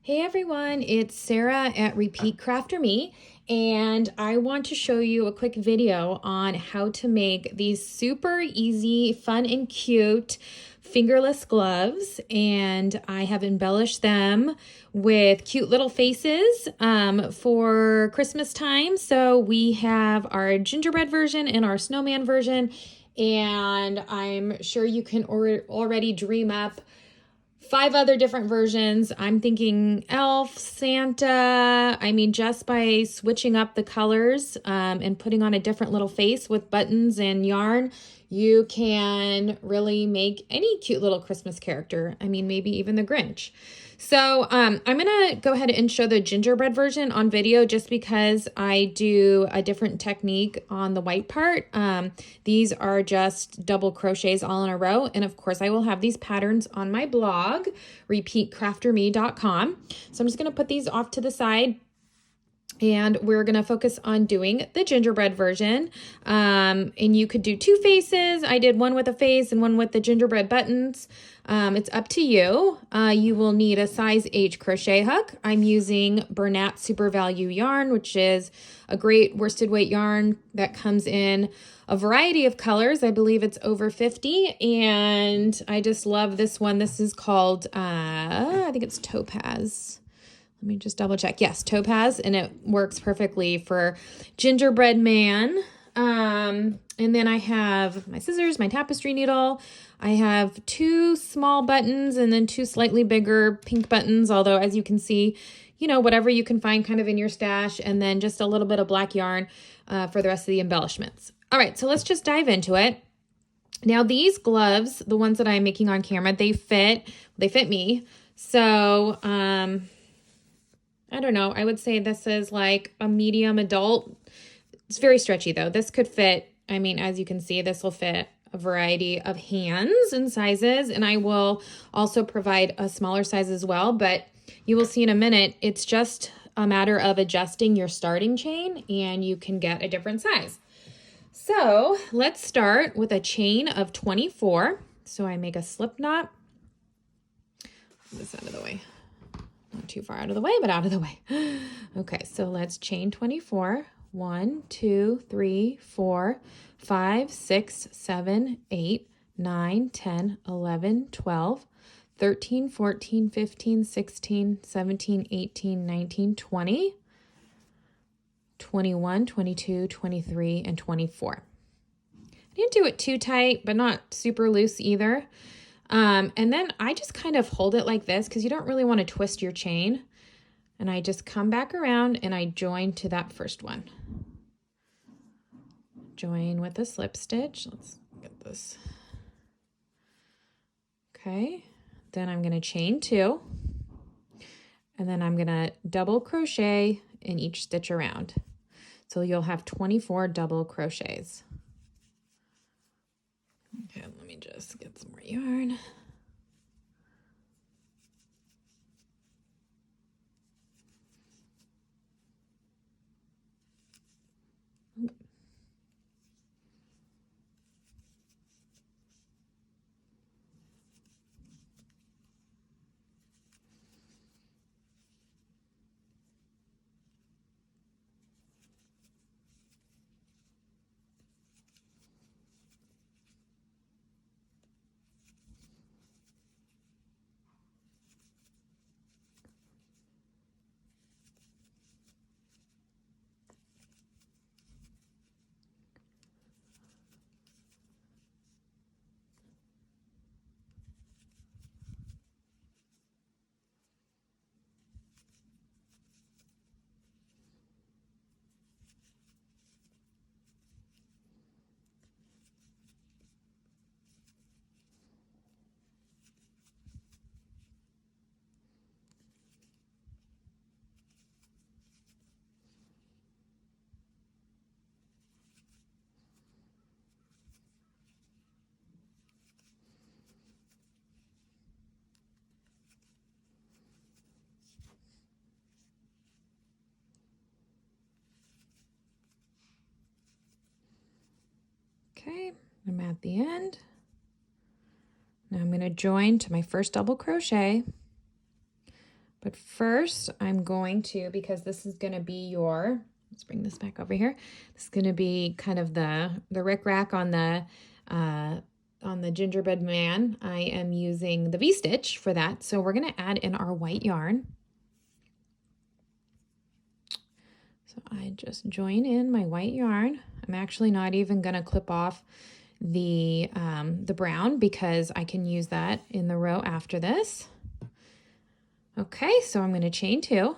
Hey everyone, it's Sarah at Repeat Crafter Me, and I want to show you a quick video on how to make these super easy, fun, and cute fingerless gloves. And I have embellished them with cute little faces for Christmas time. So we have our gingerbread version and our snowman version, and I'm sure you can already dream up 5 other different versions. I'm thinking elf, Santa. I mean, just by switching up the colors and putting on a different little face with buttons and yarn, you can really make any cute little Christmas character. I mean, maybe even the Grinch. So I'm gonna go ahead and show the gingerbread version on video just because I do a different technique on the white part. These are just double crochets all in a row. And of course I will have these patterns on my blog, repeatcrafterme.com. So I'm just gonna put these off to the side. And we're going to focus on doing the gingerbread version. And you could do 2 faces. I did one with a face and one with the gingerbread buttons. It's up to you. You will need a size H crochet hook. I'm using Bernat Super Value yarn, which is a great worsted weight yarn that comes in a variety of colors. I believe it's over 50. And I just love this one. This is called, I think it's Topaz. Let me just double check. Yes, Topaz, and it works perfectly for gingerbread man. And then I have my scissors, my tapestry needle. I have 2 small buttons and then 2 slightly bigger pink buttons, although as you can see, you know, whatever you can find kind of in your stash, and then just a little bit of black yarn for the rest of the embellishments. All right, so let's just dive into it. Now these gloves, the ones that I'm making on camera, they fit me. So, I don't know. I would say this is like a medium adult. It's very stretchy though. This could fit, I mean, as you can see, this will fit a variety of hands and sizes, and I will also provide a smaller size as well, but you will see in a minute, it's just a matter of adjusting your starting chain and you can get a different size. So let's start with a chain of 24. So I make a slip knot. Move this out of the way. Not too far out of the way, but out of the way. Okay, so let's chain 24. 1, 2, 3, 4, 5, 6, 7, 8, 9, 10, 11, 12, 13, 14, 15, 16, 17, 18, 19, 20, 21, 22, 23, and 24. I didn't do it too tight, but not super loose either. And then I just kind of hold it like this because you don't really want to twist your chain. And I just come back around and I join to that first one. Join with a slip stitch. Let's get this. Okay. Then I'm going to chain 2. And then I'm going to double crochet in each stitch around. So you'll have 24 double crochets. Okay, let me just get some more yarn. Okay, I'm at the end. Now I'm going to join to my first double crochet But first I'm going to, because this is going to be your, let's bring this back over here. This is going to be kind of the rickrack on the gingerbread man. I am using the V-stitch for that. So we're going to add in our white yarn. So I just join in my white yarn. I'm actually not even going to clip off the brown because I can use that in the row after this. Okay, so I'm going to chain 2.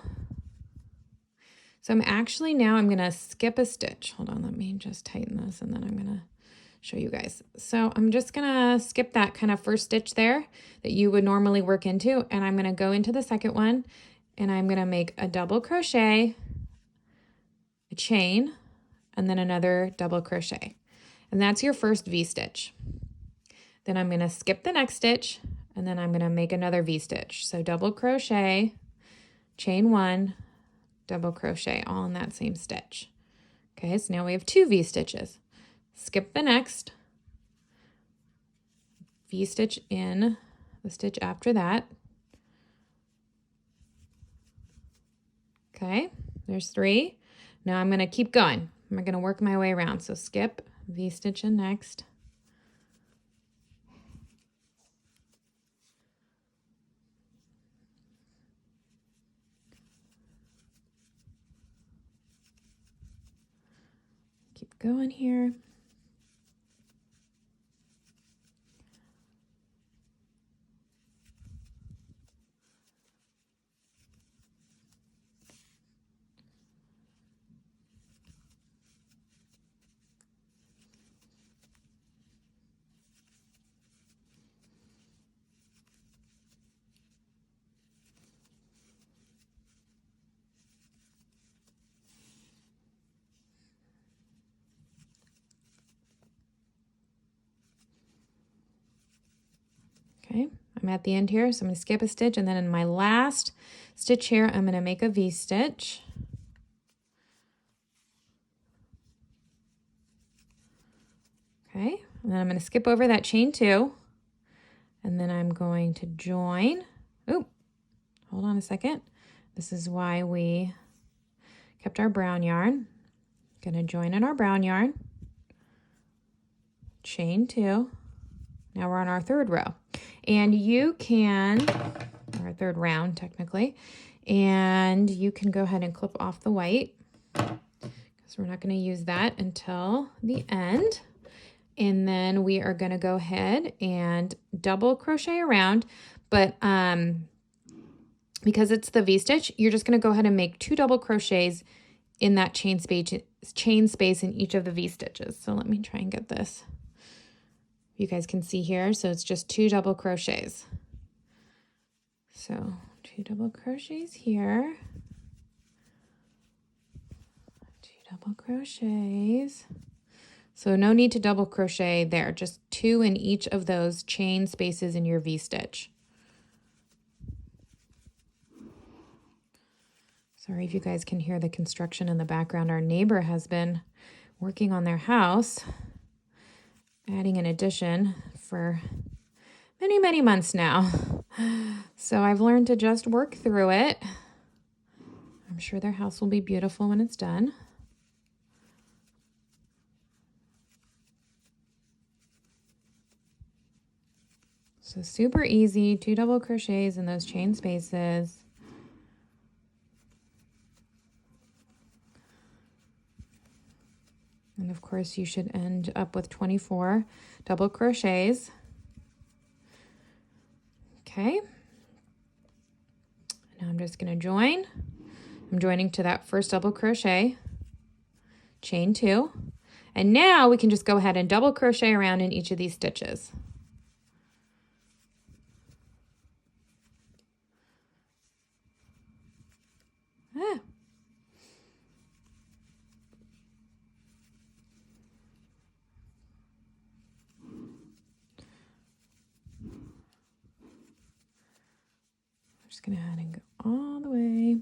So I'm going to skip a stitch. Hold on, let me just tighten this and then I'm going to show you guys. So I'm just going to skip that kind of first stitch there that you would normally work into, and I'm going to go into the second one and I'm going to make a double crochet, a chain, and then another double crochet. And that's your first V-stitch. Then I'm going to skip the next stitch and then I'm going to make another V-stitch. So double crochet, chain 1, double crochet, all in that same stitch. Okay, so now we have 2 V-stitches. Skip the next, V-stitch in the stitch after that. Okay, there's 3. Now I'm going to keep going. I'm going to work my way around. So skip, V-stitch in next. Keep going here. Okay, I'm at the end here, so I'm going to skip a stitch, and then in my last stitch here, I'm going to make a V-stitch. Okay, and then I'm going to skip over that chain 2, and then I'm going to join. Oh, hold on a second. This is why we kept our brown yarn. Going to join in our brown yarn, chain 2. Now we're on our 3rd row, and you can, or 3rd round technically, and you can go ahead and clip off the white because we're not going to use that until the end. And then we are going to go ahead and double crochet around, but because it's the V-stitch, you're just going to go ahead and make 2 double crochets in that chain space in each of the V-stitches. So let me try and get this. You guys can see here, so it's just 2 double crochets. So 2 double crochets here, 2 double crochets. So no need to double crochet there, just 2 in each of those chain spaces in your V-stitch. Sorry if you guys can hear the construction in the background. Our neighbor has been working on their house, adding an addition for many, many months now. So I've learned to just work through it. I'm sure their house will be beautiful when it's done. So super easy, 2 double crochets in those chain spaces. And of course you should end up with 24 double crochets. Okay. Now I'm just going to join. I'm joining to that first double crochet, chain 2. And now we can just go ahead and double crochet around in each of these stitches. Just going to ahead and go all the way.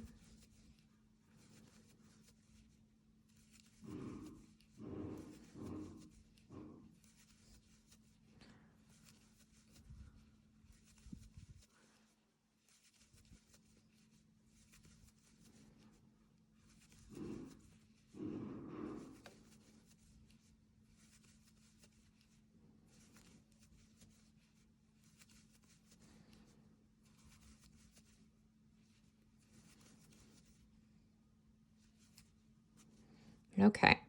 Okay.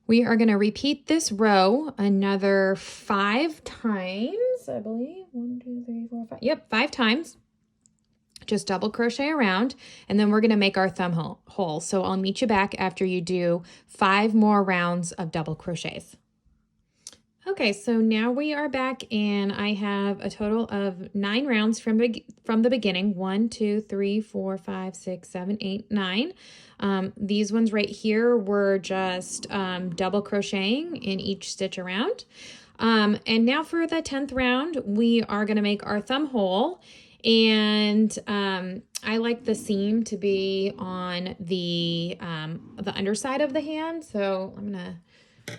We are going to repeat this row another 5 times, I believe. 1, 2, 3, 4, 5. Yep, 5 times. Just double crochet around, and then we're going to make our thumb hole. So I'll meet you back after you do 5 more rounds of double crochets. Okay, so now we are back, and I have a total of 9 rounds from the beginning. 1, 2, 3, 4, 5, 6, 7, 8, 9. These ones right here were just double crocheting in each stitch around. And now for the 10th round, we are going to make our thumb hole. And I like the seam to be on the underside of the hand. So I'm going to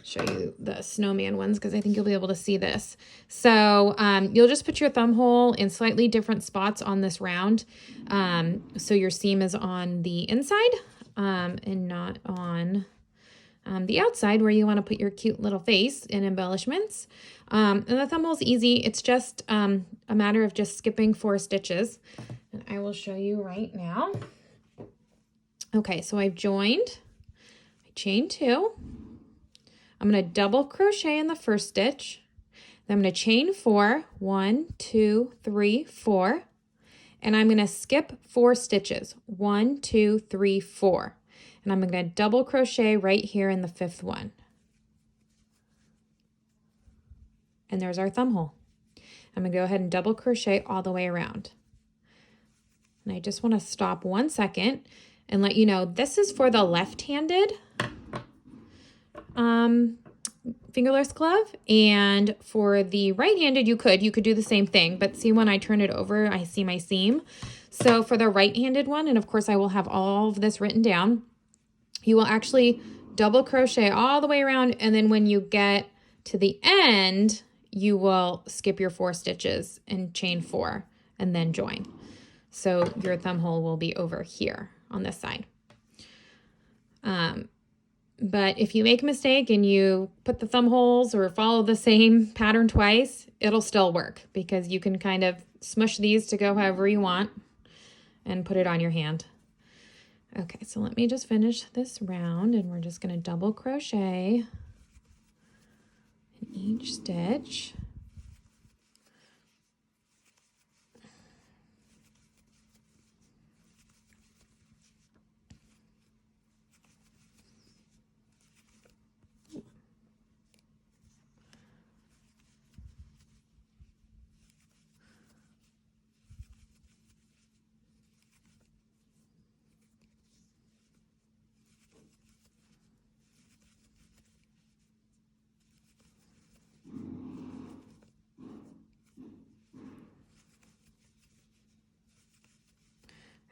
show you the snowman ones because I think you'll be able to see this. So you'll just put your thumb hole in slightly different spots on this round. So your seam is on the inside and not on the outside where you want to put your cute little face and embellishments. And the thumb hole is easy. It's just a matter of just skipping 4 stitches. And I will show you right now. Okay, so I've joined. I chain 2. I'm going to double crochet in the first stitch. Then I'm going to chain 4. 1, 2, 3, 4. And I'm going to skip 4 stitches. 1, 2, 3, 4. And I'm going to double crochet right here in the 5th one. And there's our thumb hole. I'm going to go ahead and double crochet all the way around. And I just want to stop 1 second and let you know this is for the left-handed fingerless glove, and for the right-handed you could do the same thing, but see when I turn it over I see my seam. So for the right-handed one, and of course I will have all of this written down, you will actually double crochet all the way around, and then when you get to the end you will skip your 4 stitches and chain 4 and then join. So your thumb hole will be over here on this side. But if you make a mistake and you put the thumb holes or follow the same pattern twice, it'll still work because you can kind of smush these to go however you want and put it on your hand. Okay, so let me just finish this round, and we're just going to double crochet in each stitch.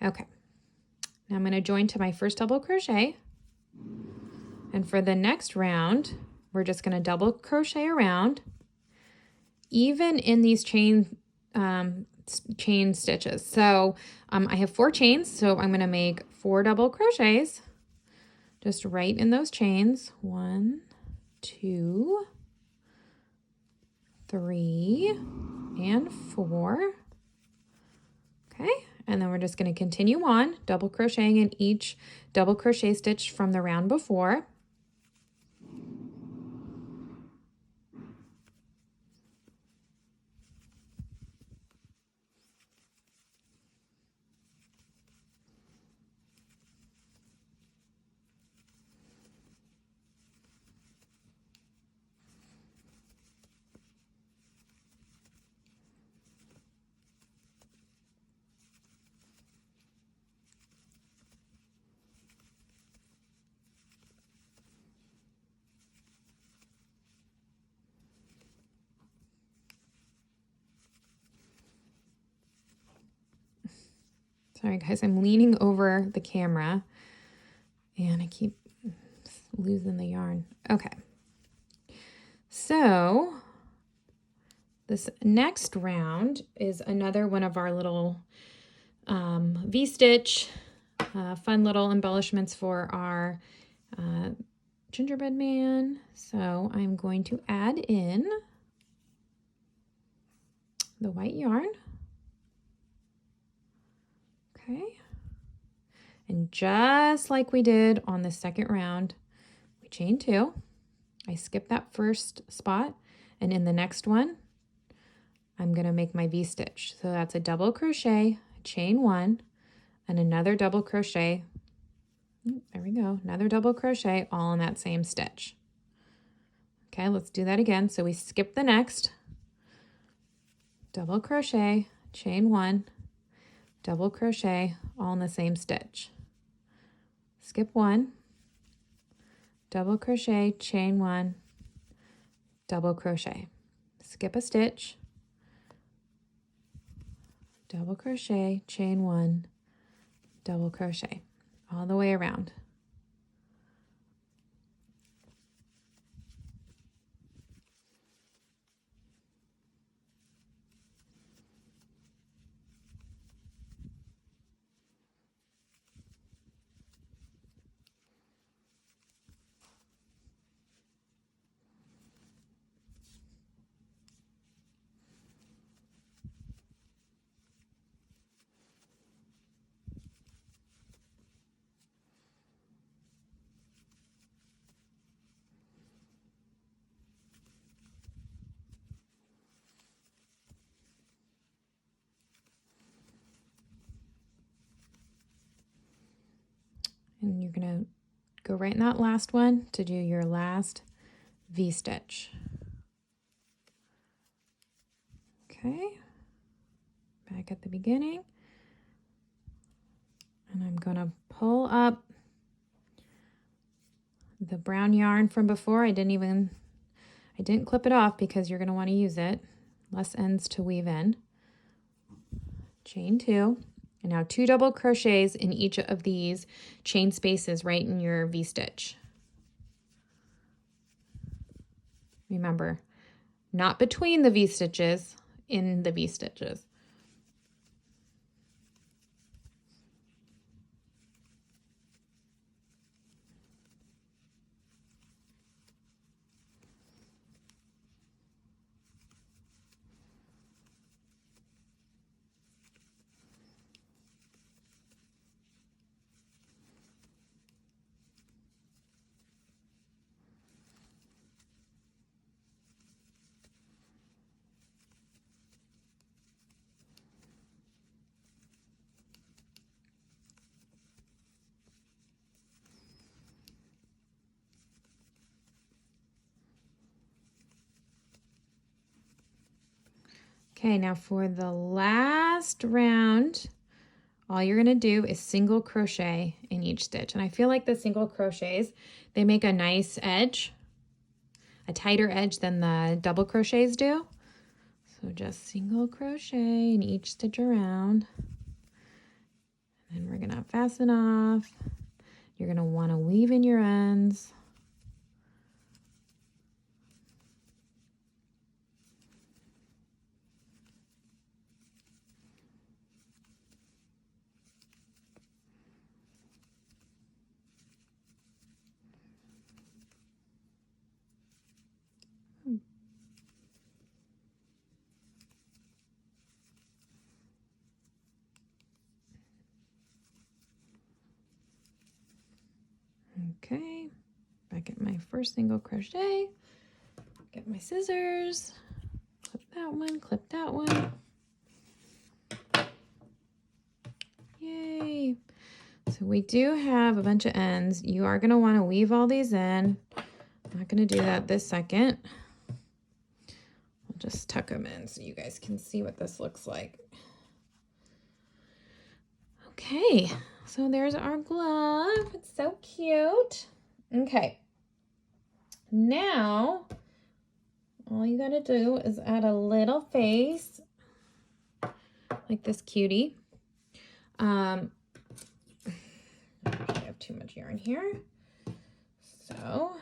Okay, now I'm going to join to my first double crochet, and for the next round we're just going to double crochet around even in these chain stitches. So I have 4 chains, so I'm going to make 4 double crochets just right in those chains. 1, 2, 3, and 4. Okay. And then we're just going to continue on double crocheting in each double crochet stitch from the round before. Sorry guys, I'm leaning over the camera and I keep losing the yarn. Okay. So this next round is another one of our little V-stitch, fun little embellishments for our gingerbread man. So I'm going to add in the white yarn. Okay. And just like we did on the second round, we chain 2. I skip that first spot, and in the next one, I'm going to make my V-stitch. So that's a double crochet, chain 1, and another double crochet. There we go, another double crochet all in that same stitch. Okay, let's do that again. So we skip the next, double crochet, chain 1, double crochet all in the same stitch. Skip 1, double crochet, chain 1, double crochet. Skip a stitch, double crochet, chain 1, double crochet, all the way around. And you're going to go right in that last one to do your last V-stitch. Okay, back at the beginning. And I'm going to pull up the brown yarn from before. I didn't clip it off because you're going to want to use it. Less ends to weave in. Chain 2. And now 2 double crochets in each of these chain spaces right in your V-stitch. Remember, not between the V-stitches, in the V-stitches. Okay, now for the last round, all you're going to do is single crochet in each stitch. And I feel like the single crochets, they make a nice edge, a tighter edge than the double crochets do. So just single crochet in each stitch around. And we're going to fasten off. You're going to want to weave in your ends. Okay, back at my first single crochet, get my scissors, clip that one. Yay. So we do have a bunch of ends. You are going to want to weave all these in. I'm not going to do that this second. I'll just tuck them in so you guys can see what this looks like. Okay, so there's our glove. It's so cute. Okay, now all you gotta do is add a little face like this cutie. I have too much yarn here. So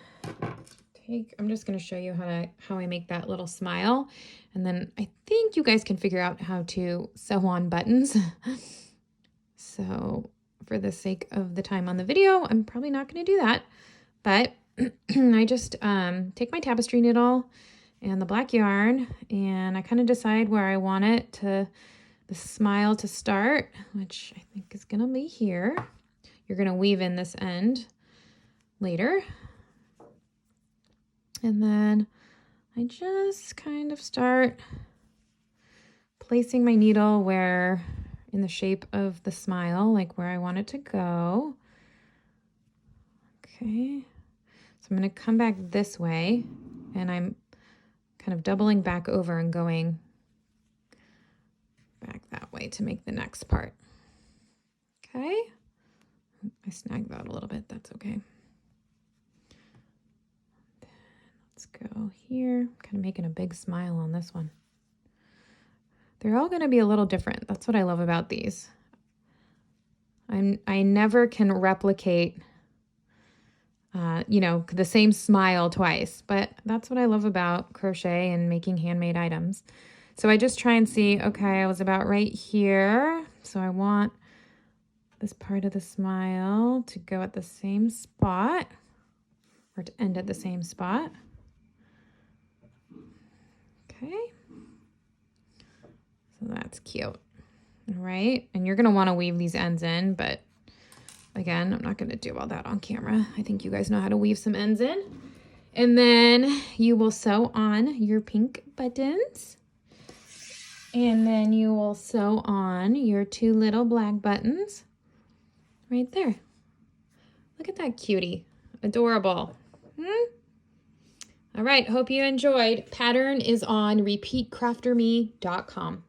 I'm just gonna show you how I make that little smile. And then I think you guys can figure out how to sew on buttons. So for the sake of the time on the video, I'm probably not going to do that, but I just take my tapestry needle and the black yarn, and I kind of decide where I want the smile to start, which I think is going to be here. you're going to weave in this end later. And then I just kind of start placing my needle where in the shape of the smile, like where I want it to go. Okay. So I'm going to come back this way, and I'm kind of doubling back over and going back that way to make the next part. Okay. I snagged that a little bit. That's okay. Then let's go here. Kind of making a big smile on this one. They're all going to be a little different. That's what I love about these. I never can replicate, you know, the same smile twice, but that's what I love about crochet and making handmade items. So I just try and see, okay, I was about right here. So I want this part of the smile to go at the same spot, or to end at the same spot. Okay. So that's cute. All right. And you're going to want to weave these ends in, but again, I'm not going to do all that on camera. I think you guys know how to weave some ends in. And then you will sew on your pink buttons. And then you will sew on your 2 little black buttons right there. Look at that cutie. Adorable. All right, hope you enjoyed. Pattern is on repeatcrafterme.com.